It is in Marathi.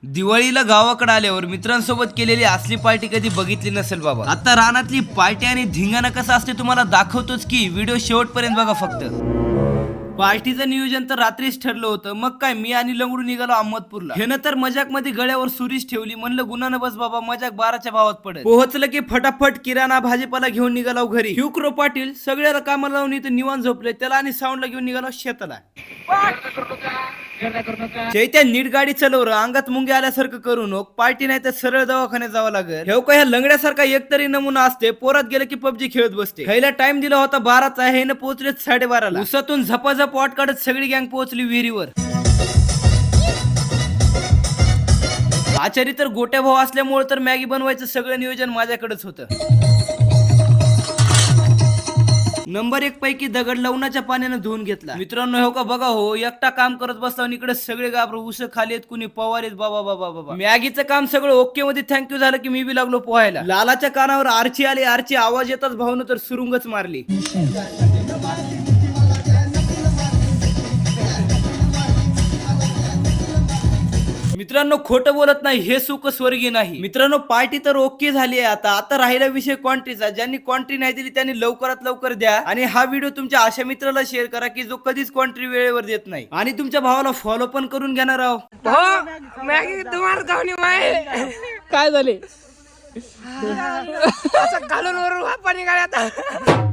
दिवाळीला गावाकडे आल्यावर मित्रांसोबत केलेली असली पार्टी कधी बघितली नसेल बाबा. आता रानातली पार्टी आणि धिंगाणा कसा असते तुम्हाला दाखवतोच की, व्हिडिओ शेवटपर्यंत बघा फक्त. पार्टीचं नियोजन तर रात्रीच ठरलं होतं. मग काय, मी आणि लंगडू निघालो अहमदपूरला. हे तर मजाक मध्ये गळ्यावर सुरीच ठेवली. म्हणलं गुन्हानं बस बाबा, मजाक 12च्या भावात पडेल. पोहोचलं की फटाफट किराणा भाजीपाला घेऊन निघालो घरी. युक्रो पाटील सगळ्याला कामाला लावून इथं निवांत झोपले. त्याला आणि साऊंडला घेऊन निघालो शेताला. चैत्या नीट गाडी चालव र, अंगात मुंगे आल्यासारखं करू नको. पार्टी नाही तर सरळ दवाखान्यात जावं लागेल. हे का ह्या लंगड्यासारखा एकतरी नमुना असते. पोरात गेलं की पबजी खेळत बसते. खायला टाइम दिला होता 12चा, हे न पोहोचले 12:30ला. उसातून झपाझप वाट काढत सगळी गँग पोहोचली विहिरीवर. आचारी तर गोट्या भाऊ असल्यामुळे तर मॅगी बनवायचं सगळं नियोजन माझ्याकडेच होतं. नंबर 1 पैकी दगड लवणाच्या पाण्यानं धुवून घेतला. मित्रांनो हो का बघा हो, एकटा काम करत बसला आणि इकडे सगळे घाबरू. उस खाली आहेत, कुणी पवारीत. बाबा बाबा बाबा, मॅगीचं काम सगळं ओके मध्ये थँक्यू झालं की मी बी लागलो पोहायला. लालाच्या कानावर आरची आली. आरची आवाज येताच भाऊन तर सुरुंगच मारली. मित्रांनो खोटं बोलत नाही, हे सुख स्वर्गीय नाही. मित्रांनो पार्टी तर ओके झाली आहे. आता राहिला विषय क्वांटिटीचा. ज्यांनी क्वांटिटी नाही दिली त्यांनी लवकरात लवकर द्या. आणि हा व्हिडिओ तुमच्या अशा मित्राला शेअर करा की जो कधीच क्वांटिटी वेळेवर देत नाही. आणि तुमच्या भावाला फॉलो पण करून घेणार आहो. मॅगी तुम्हाला गावणी काय झाले असं घालून वरून पाणी गाड्यात